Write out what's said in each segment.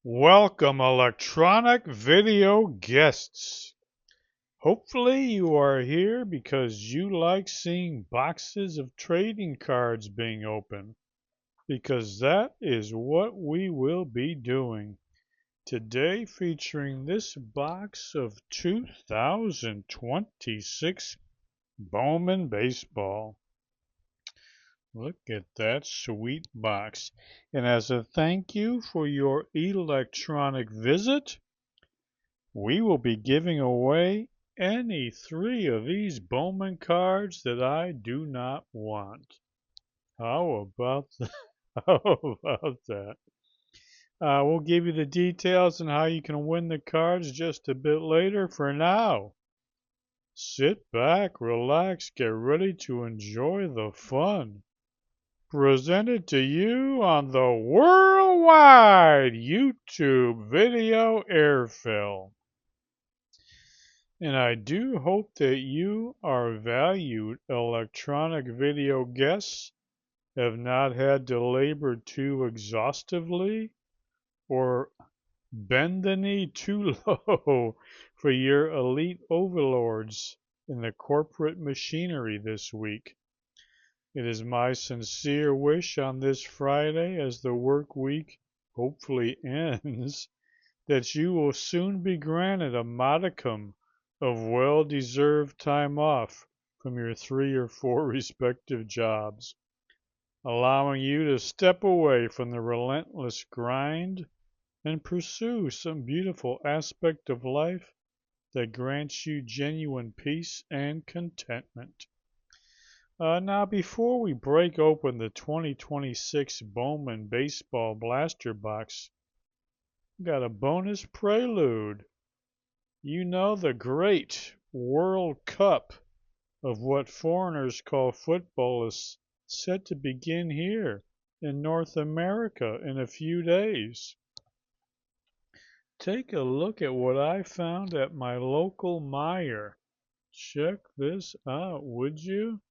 Welcome, electronic video guests. Hopefully, you are here because you like seeing boxes of trading cards being opened, because that is what we will be doing today, featuring this box of 2026 Bowman Baseball. Look at that sweet box. And as a thank you for your electronic visit, we will be giving away any three of these Bowman cards that I do not want. How about that? How about that? We'll give you the details on how you can win the cards just a bit later. For now, sit back, relax, get ready to enjoy the fun. Presented to you on the worldwide YouTube video airfill. And I do hope that you, our valued electronic video guests, have not had to labor too exhaustively or bend the knee too low for your elite overlords in the corporate machinery this week. It is my sincere wish on this Friday, as the work week hopefully ends, that you will soon be granted a modicum of well-deserved time off from your 3 or 4 respective jobs, allowing you to step away from the relentless grind and pursue some beautiful aspect of life that grants you genuine peace and contentment. Now, before we break open the 2026 Bowman Baseball Blaster Box, we got a bonus prelude. You know, the great World Cup of what foreigners call football is set to begin here in North America in a few days. Take a look at what I found at my local Meijer. Check this out, would you?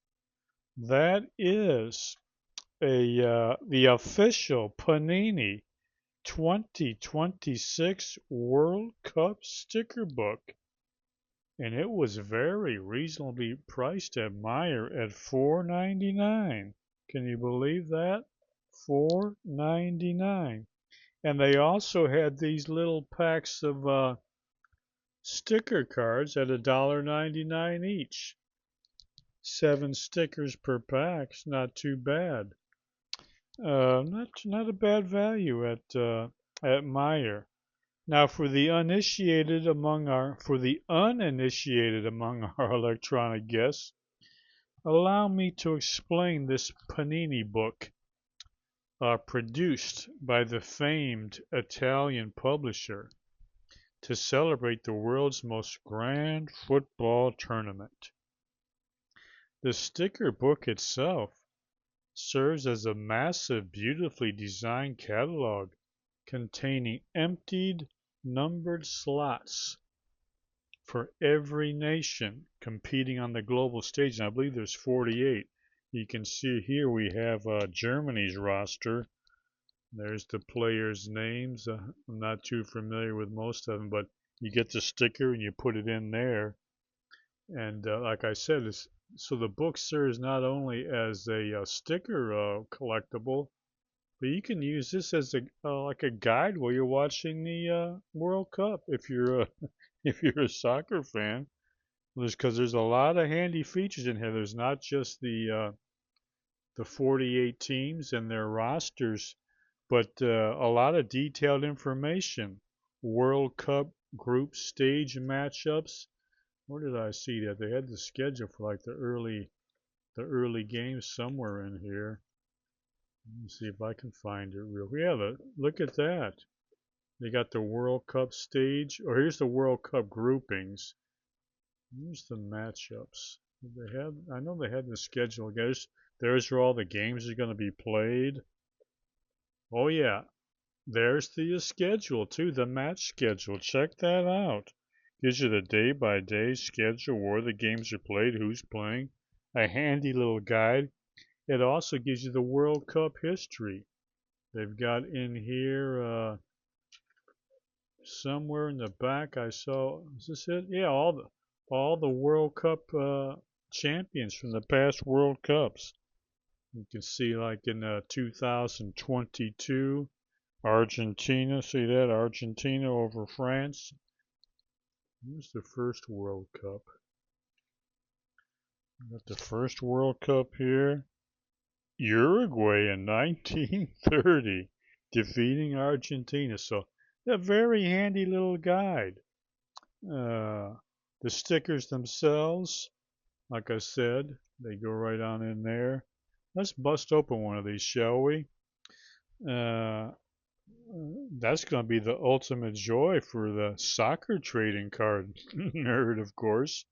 That is the official Panini 2026 World Cup sticker book. And it was very reasonably priced at Meijer at $4.99. Can you believe that? $4.99. And they also had these little packs of sticker cards at $1.99 each. 7 stickers per pack. Not too bad. Not a bad value at Meijer. Now, for the uninitiated among our electronic guests, allow me to explain this Panini book, produced by the famed Italian publisher to celebrate the world's most grand football tournament. The sticker book itself serves as a massive, beautifully designed catalog containing emptied, numbered slots for every nation competing on the global stage. And I believe there's 48. You can see here we have Germany's roster. There's the players' names. I'm not too familiar with most of them, but you get the sticker and you put it in there. And like I said, so the book serves not only as a sticker collectible, but you can use this as like a guide while you're watching the World Cup if you're if you're a soccer fan. Because there's a lot of handy features in here. There's not just the 48 teams and their rosters, but a lot of detailed information. World Cup group stage matchups. Where did I see that? They had the schedule for like the early games somewhere in here. Let me see if I can find it real. Yeah, look at that. They got the World Cup stage. Or here's the World Cup groupings. Here's the matchups. I know they had the schedule. There's where all the games are going to be played. Oh yeah, there's the schedule too, the match schedule. Check that out. Gives you the day-by-day schedule, where the games are played, who's playing. A handy little guide. It also gives you the World Cup history. They've got in here somewhere in the back I saw. Is this it? Yeah, all the World Cup champions from the past World Cups. You can see like in 2022, Argentina. See that? Argentina over France. Here's the first World Cup. Got the first World Cup here. Uruguay in 1930 defeating Argentina. So a very handy little guide. The stickers themselves, like I said, they go right on in there. Let's bust open one of these, shall we? Uh, that's going to be the ultimate joy for the soccer trading card nerd, of course.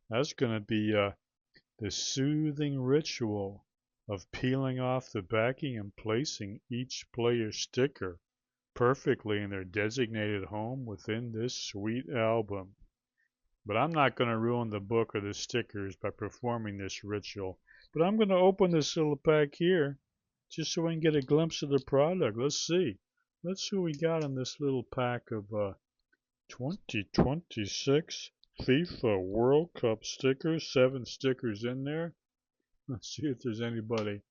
That's going to be the soothing ritual of peeling off the backing and placing each player's sticker perfectly in their designated home within this sweet album. But I'm not going to ruin the book or the stickers by performing this ritual. But I'm going to open this little pack here just so we can get a glimpse of the product. Let's see. Let's see what we got in this little pack of 2026 FIFA World Cup stickers. 7 stickers in there. Let's see if there's anybody.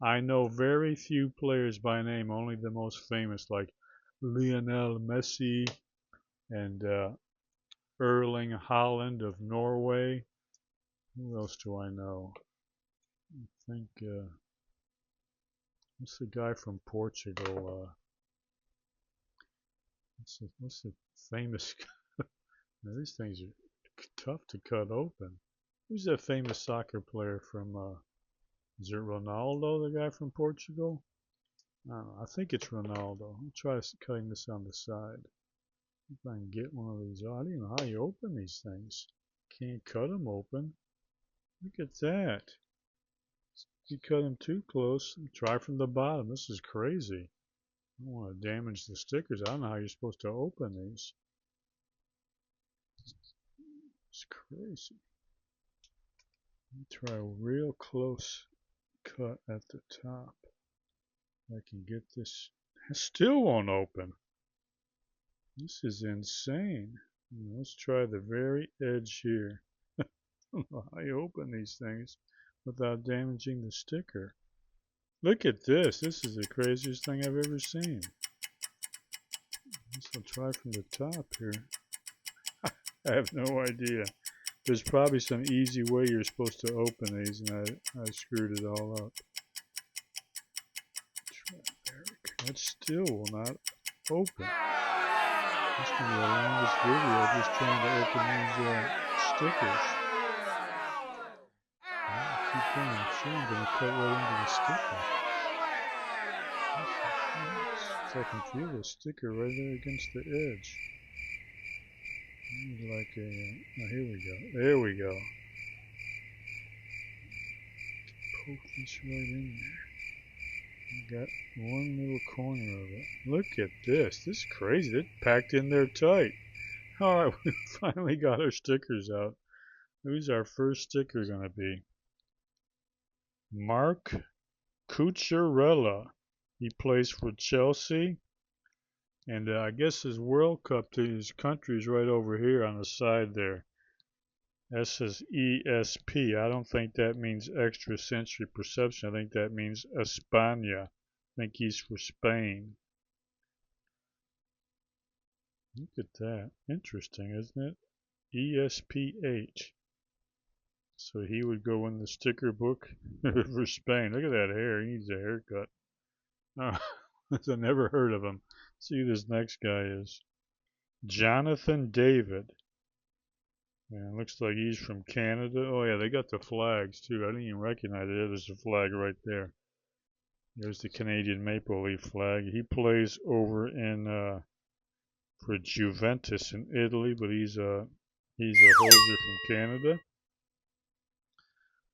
I know very few players by name, only the most famous, like Lionel Messi and Erling Haaland of Norway. Who else do I know? I think, what's the guy from Portugal? What's the famous guy? Now, these things are tough to cut open. Who's that famous soccer player from, is it Ronaldo, the guy from Portugal? I don't know. I think it's Ronaldo. I'll try cutting this on the side. If I can get one of these. Oh, I don't even know how you open these things. Can't cut them open. Look at that. If you cut them too close, try from the bottom. This is crazy. I don't want to damage the stickers. I don't know how you're supposed to open these. It's crazy. Let me try a real close cut at the top. I can get this. It still won't open. This is insane. Let's try the very edge here. I don't know how you open these things without damaging the sticker. Look at this. This is the craziest thing I've ever seen. I'll try from the top here. I have no idea. There's probably some easy way you're supposed to open these, and I screwed it all up. That still will not open. This is going to be the longest video just trying to open these stickers. Keep going. Sure, I'm going to cut right into the sticker. So I can feel the sticker right there against the edge. Like oh, here we go. There we go. Poke this right in there. Got one little corner of it. Look at this. This is crazy. It's packed in there tight. All right, we finally got our stickers out. Who's our first sticker going to be? Mark Cucurella. He plays for Chelsea. And I guess his World Cup to his country is right over here on the side there. That says ESP. I don't think that means extrasensory perception. I think that means España. I think he's for Spain. Look at that. Interesting, isn't it? ESPH. So he would go in the sticker book for Spain. Look at that hair. He needs a haircut. Oh, I've never heard of him. See who this next guy is. Jonathan David. Yeah, looks like he's from Canada. Oh yeah, they got the flags too. I didn't even recognize it. There's a flag right there. There's the Canadian maple leaf flag. He plays over in for Juventus in Italy, but he's a hoser from Canada.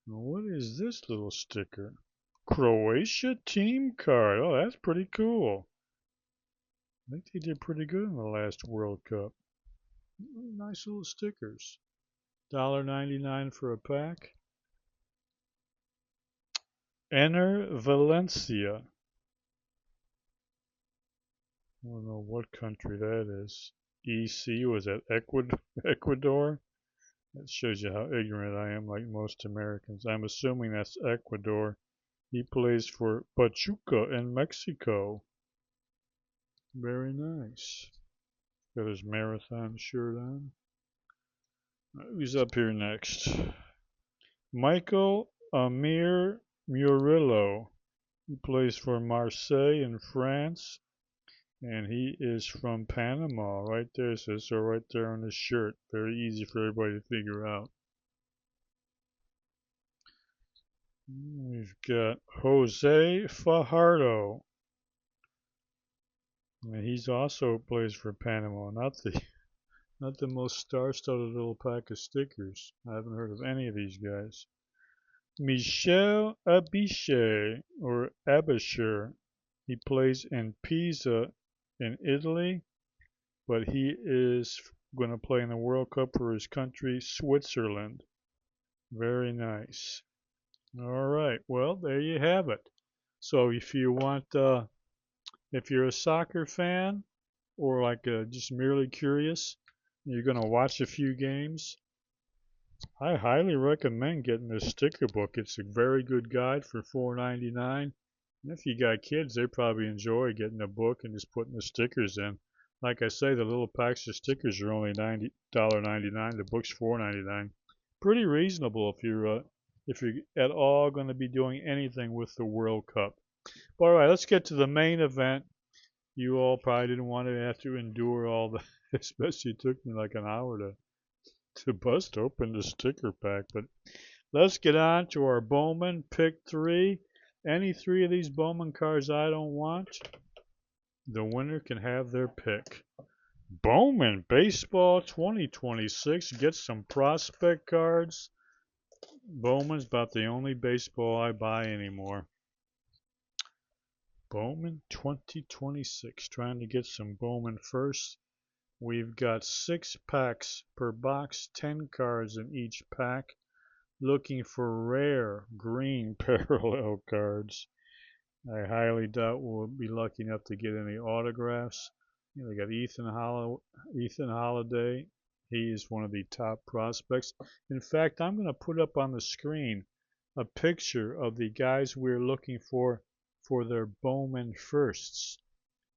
Now, what is this little sticker? Croatia team card. Oh, that's pretty cool. I think they did pretty good in the last World Cup. Nice little stickers. $1.99 for a pack. Enter Valencia. I don't know what country that is. EC, was that Ecuador? That shows you how ignorant I am, like most Americans. I'm assuming that's Ecuador. He plays for Pachuca in Mexico. Very nice. Got his marathon shirt on. Who's up here next? Michael Amir Murillo. He plays for Marseille in France, and he is from Panama. Right there, it says so right there on his shirt. Very easy for everybody to figure out. We've got Jose Fajardo. And he's also plays for Panama. Not the most star-studded little pack of stickers. I haven't heard of any of these guys. Michel Abiche or Abisher. He plays in Pisa in Italy, but he is going to play in the World Cup for his country, Switzerland. Very nice. All right. Well, there you have it. So if you want, if you're a soccer fan or like just merely curious, you're going to watch a few games, I highly recommend getting this sticker book. It's a very good guide for $4.99. And if you got kids, they probably enjoy getting a book and just putting the stickers in. Like I say, the little packs of stickers are only $90.99. The book's $4.99. Pretty reasonable if you're at all going to be doing anything with the World Cup. But all right, let's get to the main event. You all probably didn't want to have to endure all the, especially it took me like an hour to bust open the sticker pack. But let's get on to our Bowman pick 3. Any 3 of these Bowman cards I don't want, the winner can have their pick. Bowman Baseball 2026. Get some prospect cards. Bowman's about the only baseball I buy anymore. Bowman 2026. Trying to get some Bowman first. We've got 6 packs per box, 10 cards in each pack. Looking for rare green parallel cards. I highly doubt we'll be lucky enough to get any autographs. They got Ethan Holiday. He is one of the top prospects. In fact, I'm going to put up on the screen a picture of the guys we're looking for their Bowman firsts.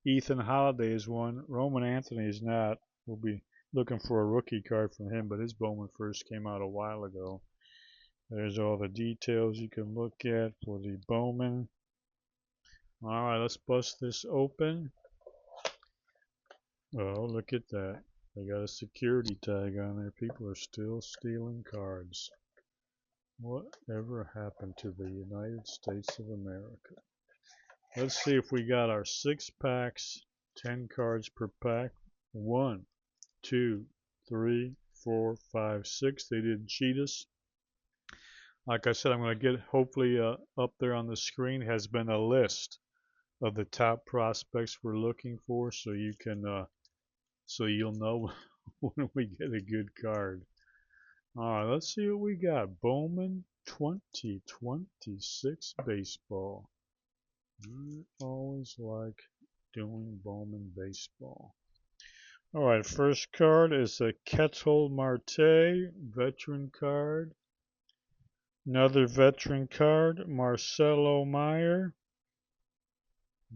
Ethan Holiday is one. Roman Anthony is not. We'll be looking for a rookie card from him, but his Bowman first came out a while ago. There's all the details you can look at for the Bowman. All right, let's bust this open. Oh, look at that. They got a security tag on there. People are still stealing cards. Whatever happened to the United States of America? Let's see if we got our 6 packs, 10 cards per pack. 1, 2, 3, 4, 5, 6. They didn't cheat us. Like I said, I'm going to get hopefully up there on the screen has been a list of the top prospects we're looking for, so you can so you'll know when we get a good card. All right, let's see what we got. Bowman 2026 baseball. I always like doing Bowman baseball. All right, first card is a Ketel Marte veteran card. Another veteran card, Marcelo Meyer.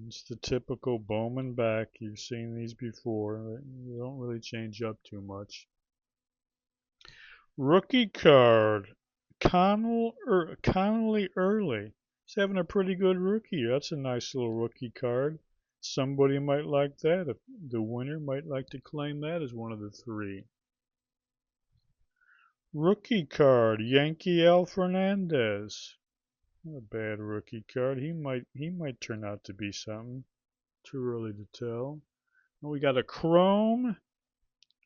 It's the typical Bowman back. You've seen these before. They don't really change up too much. Rookie card, Connolly Early. He's having a pretty good rookie year. That's a nice little rookie card. Somebody might like that. If the winner might like to claim that as one of the 3. Rookie card, Yankee L. Fernandez. Not a bad rookie card. He might turn out to be something. Too early to tell. And we got a Chrome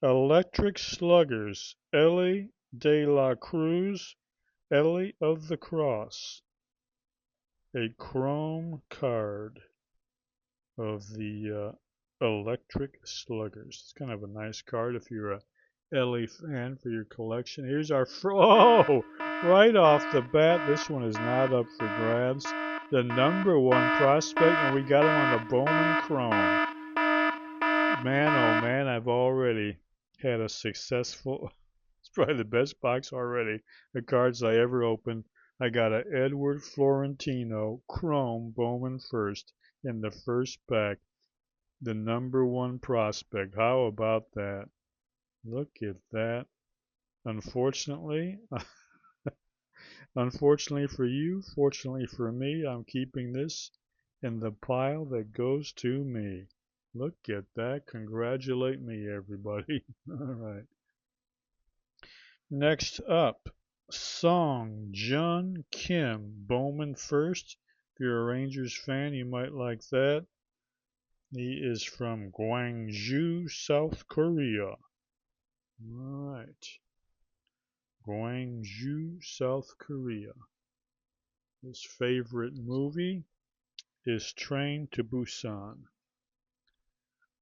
Electric Sluggers, Ellie De La Cruz, Ellie of the Cross. A Chrome card of the Electric Sluggers. It's kind of a nice card if you're a Ellie fan for your collection. Here's our right off the bat, this one is not up for grabs. The #1 prospect, and we got him on the Bowman Chrome. Man, oh man, I've already had a successful, it's probably the best box already, the cards I ever opened. I got a Edward Florentino Chrome Bowman first in the first pack, the #1 prospect. How about that? Look at that. Unfortunately, unfortunately for you, fortunately for me, I'm keeping this in the pile that goes to me. Look at that. Congratulate me, everybody. All right. Next up, Song Jun Kim, Bowman first. If you're a Rangers fan, you might like that. He is from Gwangju, South Korea. All right. Gwangju, South Korea. His favorite movie is Train to Busan.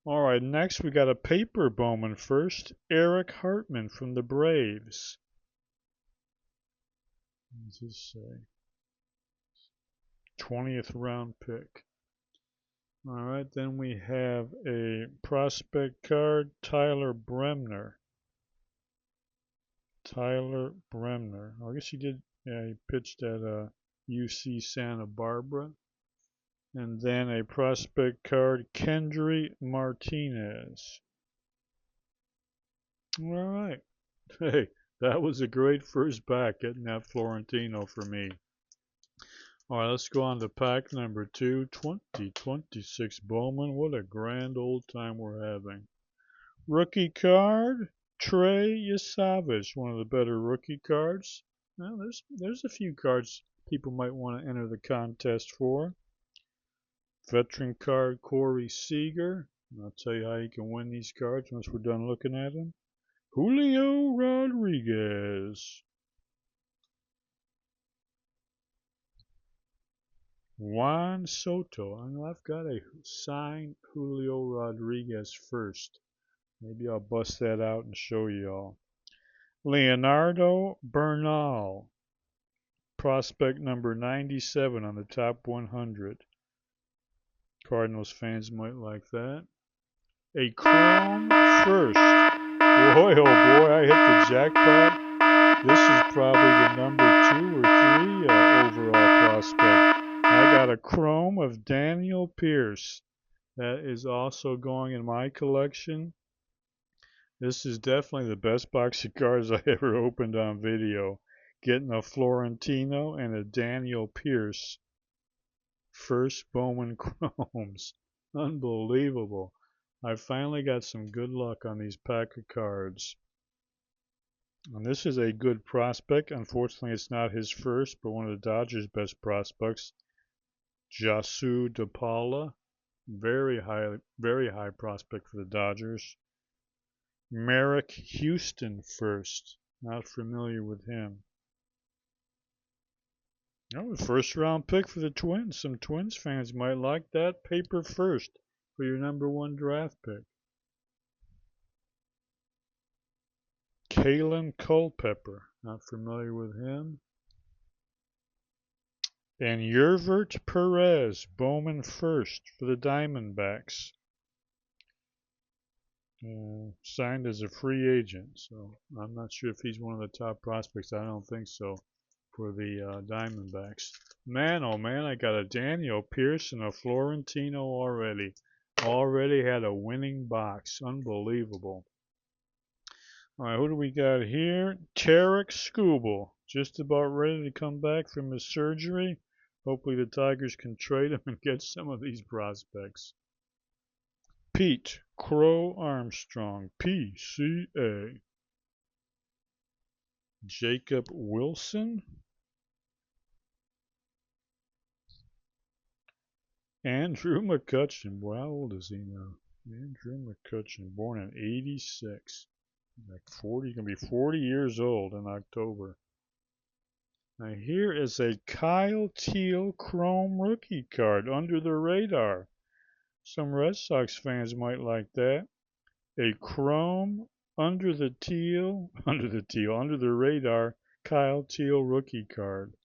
All right, next we got a paper Bowman first. Eric Hartman from the Braves. What does this say? 20th round pick. All right, then we have a prospect card, Tyler Bremner. Tyler Bremner. I guess he did, yeah, he pitched at UC Santa Barbara. And then a prospect card, Kendry Martinez. All right. Hey, that was a great first pack, getting that Florentino for me. All right, let's go on to pack number 2, 2026 Bowman. What a grand old time we're having. Rookie card, Trey Yasavage, one of the better rookie cards. Well, there's a few cards people might want to enter the contest for. Veteran card, Corey Seager. I'll tell you how you can win these cards once we're done looking at them. Julio Rodriguez. Juan Soto. I know I've got a signed Julio Rodriguez first. Maybe I'll bust that out and show y'all. Leonardo Bernal. Prospect number 97 on the top 100. Cardinals fans might like that. A chrome first. Boy, oh boy, I hit the jackpot. This is probably the number 2 or 3 overall prospect. I got a chrome of Daniel Pierce. That is also going in my collection. This is definitely the best box of cards I ever opened on video. Getting a Florentino and a Daniel Pierce. First Bowman Chromes. Unbelievable. I finally got some good luck on these pack of cards. And this is a good prospect. Unfortunately, it's not his first, but one of the Dodgers' best prospects, Jasu DePaula. Very high prospect for the Dodgers. Merrick Houston first. Not familiar with him. Oh, the first round pick for the Twins. Some Twins fans might like that. Paper first for your #1 draft pick. Kalen Culpepper. Not familiar with him. And Yervert Perez, Bowman first for the Diamondbacks. Signed as a free agent, so I'm not sure if he's one of the top prospects. I don't think so for the Diamondbacks. Man, oh man, I got a Daniel Pierce and a Florentino already. Already had a winning box. Unbelievable. All right, who do we got here? Tarek Skubal, just about ready to come back from his surgery. Hopefully the Tigers can trade him and get some of these prospects. Pete Crow Armstrong, PCA. Jacob Wilson. Andrew McCutchen. Boy, how old is he now? Andrew McCutchen, born in '86. Like 40, going to be 40 years old in October. Now here is a Kyle Teal Chrome rookie card under the radar. Some Red Sox fans might like that. A Chrome under the radar Kyle Teal rookie card.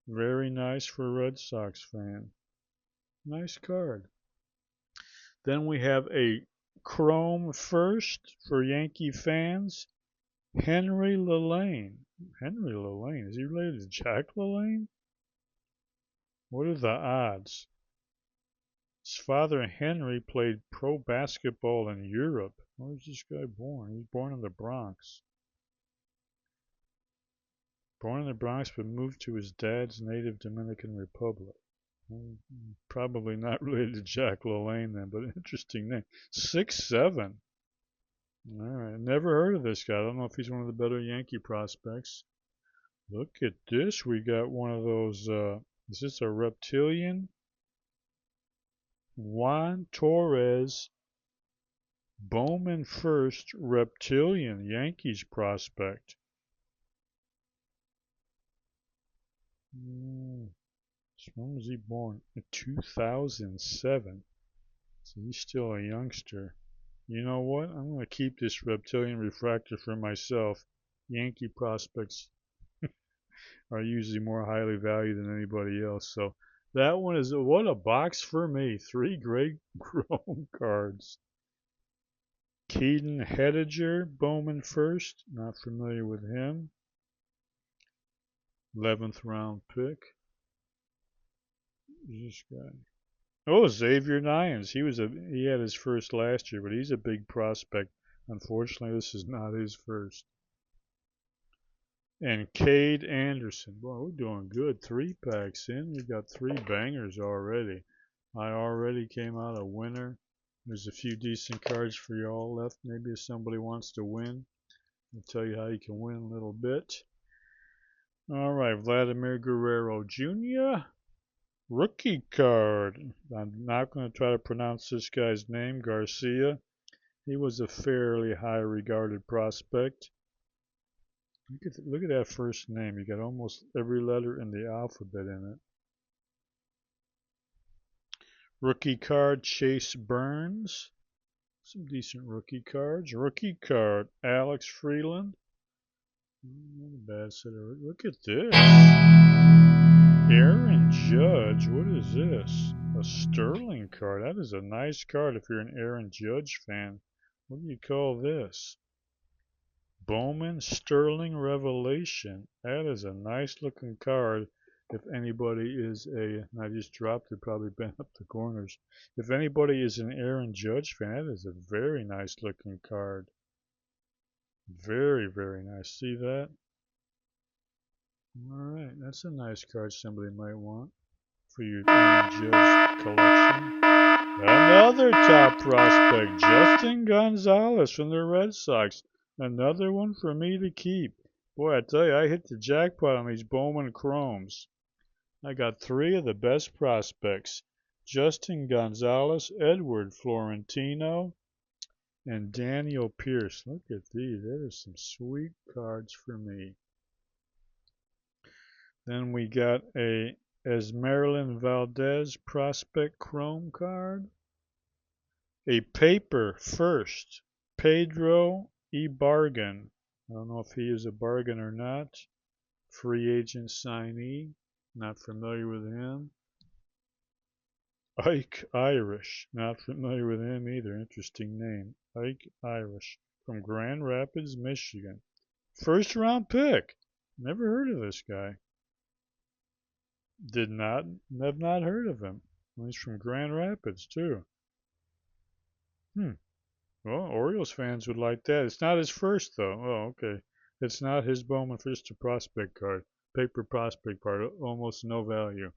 Very nice for a Red Sox fan. Nice card. Then we have a Chrome first for Yankee fans. Henry LaLane. Henry LaLane. Is he related to Jack LaLane? What are the odds? His father Henry played pro basketball in Europe. Where was this guy born? He was born in the Bronx. Born in the Bronx, but moved to his dad's native Dominican Republic. Well, probably not related to Jack LaLanne then, but interesting name. 6'7". All right, never heard of this guy. I don't know if he's one of the better Yankee prospects. Look at this. We got one of those. Is this a reptilian? Juan Torres, Bowman first, reptilian, Yankees prospect. When was he born? In 2007. So he's still a youngster. You know what? I'm going to keep this reptilian refractor for myself. Yankee prospects are usually more highly valued than anybody else. So that one is what a box for me. 3 great chrome cards. Keaton Hediger, Bowman first. Not familiar with him. 11th round pick. Who's this guy? Oh, Xavier Nyans. He had his first last year, but he's a big prospect. Unfortunately, this is not his first. And Cade Anderson. Boy, we're doing good. 3 packs in. We got 3 bangers already. I already came out a winner. There's a few decent cards for y'all left. Maybe if somebody wants to win, I'll tell you how you can win a little bit. All right, Vladimir Guerrero Jr. Rookie card. I'm not going to try to pronounce this guy's name, Garcia. He was a fairly high regarded prospect. Look at that first name. You got almost every letter in the alphabet in it. Rookie card, Chase Burns. Some decent rookie cards. Rookie card, Alex Freeland. Not a bad set of. Look at this. Aaron Judge. What is this? A Sterling card. That is a nice card if you're an Aaron Judge fan. What do you call this? Bowman Sterling Revelation. That is a nice looking card. If anybody is I just dropped it, probably bent up the corners. If anybody is an Aaron Judge fan, that is a very nice looking card. Very, very nice. See that? All right, that's a nice card somebody might want for your Aaron Judge collection. Another top prospect, Justin Gonzalez from the Red Sox. Another one for me to keep. Boy, I tell you, I hit the jackpot on these Bowman Chromes. I got 3 of the best prospects. Justin Gonzalez, Edward Florentino, and Daniel Pierce. Look at these. That is some sweet cards for me. Then we got a Esmeralyn Valdez Prospect Chrome card. A paper first, Pedro Ibarguen. I don't know if he is a bargain or not. Free agent signee. Not familiar with him. Ike Irish. Not familiar with him either. Interesting name. Ike Irish from Grand Rapids, Michigan. First round pick. Never heard of this guy. Have not heard of him. He's from Grand Rapids too. Well, Orioles fans would like that. It's not his first though. Oh, okay. It's not his Bowman first to prospect card. Paper prospect card. Almost no value.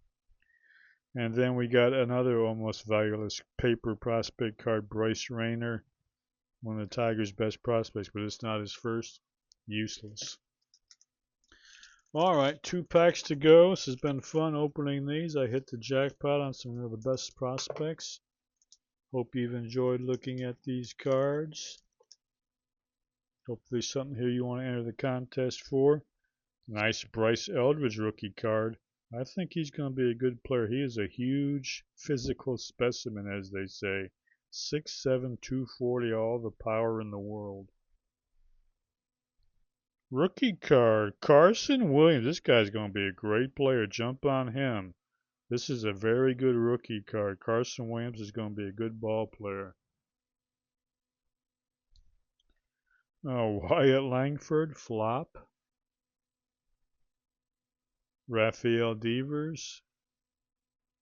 And then we got another almost valueless paper prospect card, Bryce Rayner, one of the Tigers' best prospects, but it's not his first. Useless. All right, 2 packs to go. This has been fun opening these. I hit the jackpot on some of the best prospects. Hope you've enjoyed looking at these cards. Hopefully something here you want to enter the contest for. Nice Bryce Eldridge rookie card. I think he's going to be a good player. He is a huge physical specimen, as they say. 6'7", 240, all the power in the world. Rookie card, Carson Williams. This guy's going to be a great player. Jump on him. This is a very good rookie card. Carson Williams is going to be a good ball player. Wyatt Langford, flop. Rafael Devers.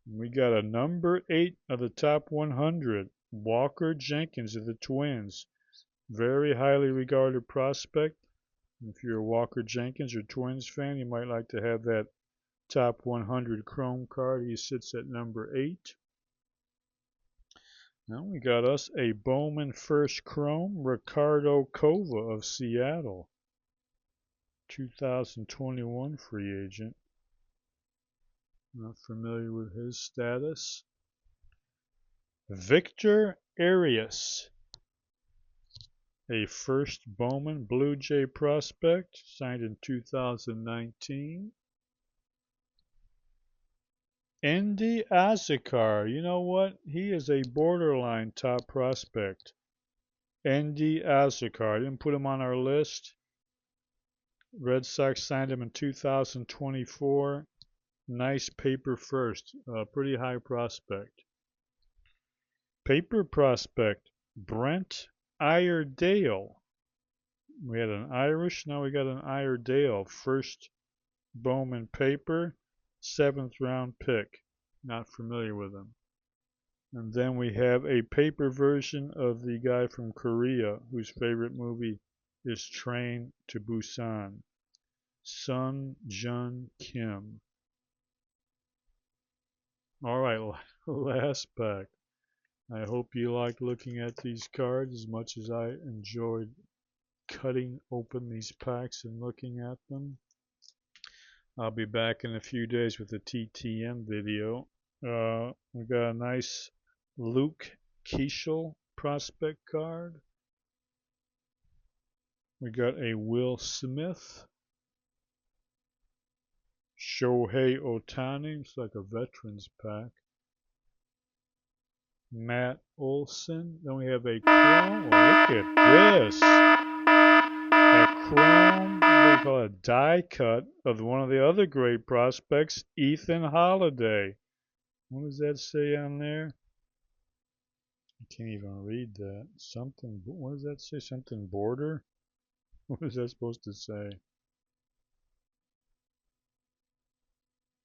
We got a number 8 of the top 100. Walker Jenkins of the Twins. Very highly regarded prospect. If you're a Walker Jenkins or Twins fan, you might like to have that top 100 Chrome card. He sits at number 8. Now we got us a Bowman First Chrome, Ricardo Cova of Seattle. 2021 free agent. Not familiar with his status. Victor Arias, a first Bowman Blue Jay prospect, signed in 2019. Andy Azikar, you know what? He is a borderline top prospect. Andy Azikar, didn't put him on our list. Red Sox signed him in 2024. Nice paper first, pretty high prospect. Paper prospect, Brent Iredale. We had an Irish, now we got an Iredale. First Bowman paper, 7th round pick. Not familiar with him. And then we have a paper version of the guy from Korea whose favorite movie is Train to Busan. Sun Jun Kim. All right, last pack. I hope you liked looking at these cards as much as I enjoyed cutting open these packs and looking at them. I'll be back in a few days with a TTM video. We got a nice Luke Keeschel prospect card. We got a Will Smith. Shohei Ohtani, it's like a veterans pack. Matt Olson. Then we have a chrome. Oh, look at this. A chrome, what do you call it, die cut of one of the other great prospects, Ethan Holiday. What does that say on there? I can't even read that. Something, what does that say? Something border? What is that supposed to say?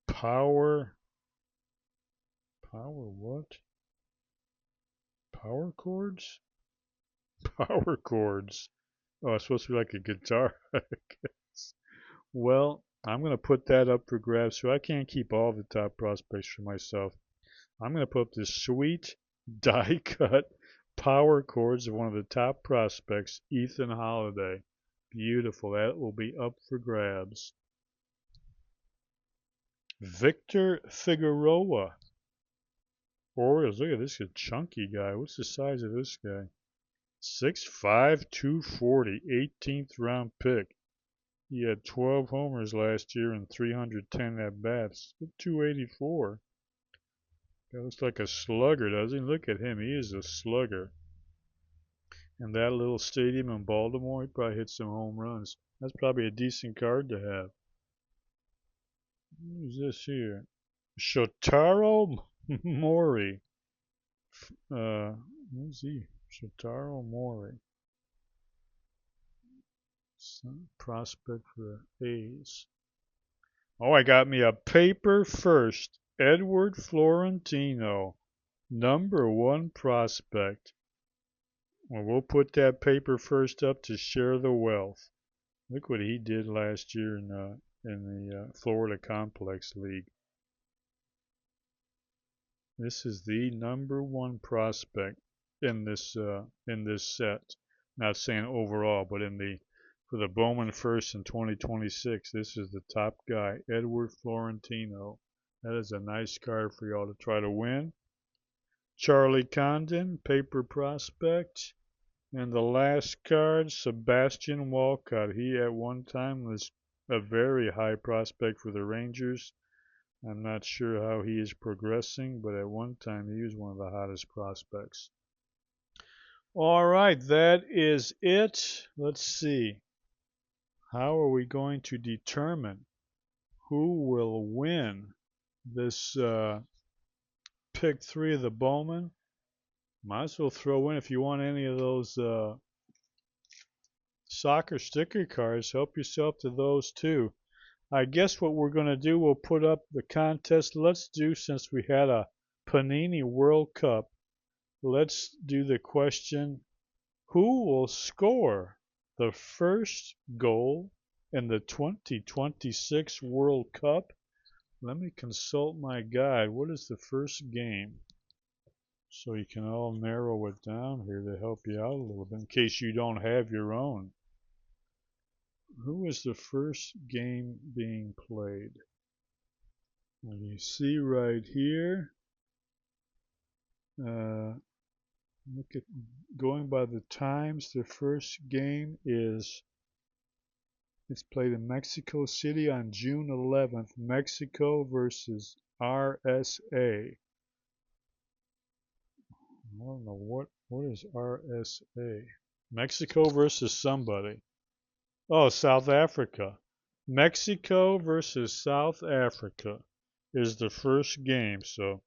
Power what? Power chords? Power chords. Oh, it's supposed to be like a guitar, I guess. Well, I'm going to put that up for grabs, so I can't keep all the top prospects for myself. I'm going to put up this sweet die cut power chords of one of the top prospects, Ethan Holiday. Beautiful. That will be up for grabs. Victor Figueroa. Orioles. Look at this chunky guy. What's the size of this guy? 6'5", 240, 18th round pick. He had 12 homers last year and 310 at bats. 284. That looks like a slugger, doesn't he? Look at him. He is a slugger. And that little stadium in Baltimore, he probably hit some home runs. That's probably a decent card to have. Who's this here? Shotaro Mori. Who's he? Shotaro Mori. Some prospect for the A's. Oh, I got me a paper first. Edward Florentino. Number 1 prospect. Well, we'll put that paper first up to share the wealth. Look what he did last year in the Florida Complex League. This is the number 1 prospect in this set. Not saying overall, but for the Bowman First in 2026, this is the top guy, Edward Florentino. That is a nice card for y'all to try to win. Charlie Condon, paper prospect. And the last card, Sebastian Walcott. He at one time was a very high prospect for the Rangers. I'm not sure how he is progressing, but at one time he was one of the hottest prospects. All right, that is it. Let's see. How are we going to determine who will win this pick 3 of the Bowman? Might as well throw in if you want any of those soccer sticker cards. Help yourself to those too. I guess what we're going to do, we'll put up the contest. Let's do, since we had a Panini World Cup, let's do the question, who will score the first goal in the 2026 World Cup? Let me consult my guide. What is the first game? So you can all narrow it down here to help you out a little bit in case you don't have your own. Who is the first game being played? And you see right here, look at going by the times, the first game is, it's played in Mexico City on June 11th, Mexico versus RSA. I don't know what is RSA. Mexico versus somebody. Oh, South Africa. Mexico versus South Africa is the first game. So,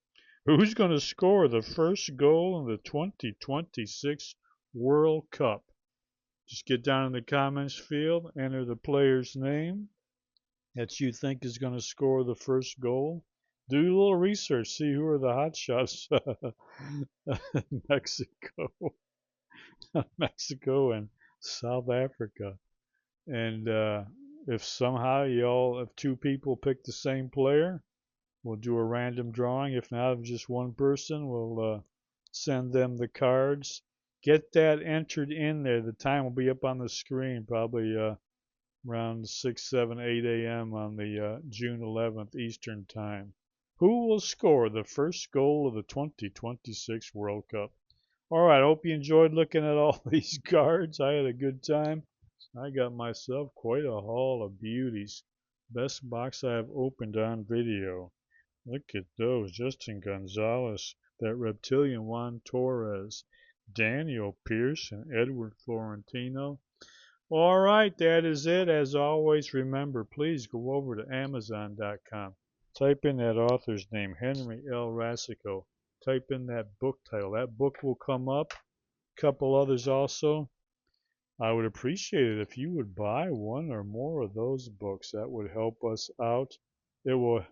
who's going to score the first goal in the 2026 World Cup? Just get down in the comments field, enter the player's name that you think is going to score the first goal. Do a little research, see who are the hot shots. Mexico, Mexico, and South Africa. And if somehow if two people pick the same player, we'll do a random drawing. If not, if just one person, we'll send them the cards. Get that entered in there. The time will be up on the screen, probably around 6, 7, 8 a.m. on the June 11th Eastern Time. Who will score the first goal of the 2026 World Cup? All right, I hope you enjoyed looking at all these cards. I had a good time. I got myself quite a haul of beauties. Best box I have opened on video. Look at those. Justin Gonzalez, that reptilian Juan Torres, Daniel Pierce, and Edward Florentino. All right, that is it. As always, remember, please go over to Amazon.com. Type in that author's name, Henry L. Rassico. Type in that book title. That book will come up. A couple others also. I would appreciate it if you would buy one or more of those books. That would help us out. It will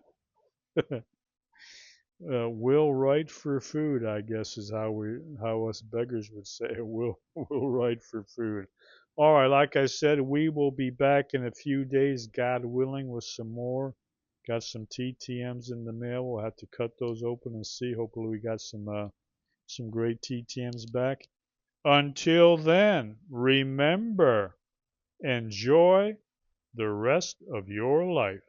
will write for food, I guess, is how us beggars would say it. Will write for food. All right, like I said, we will be back in a few days, God willing, with some more. Got some TTMs in the mail. We'll have to cut those open and see. Hopefully, we got some great TTMs back. Until then, remember, enjoy the rest of your life.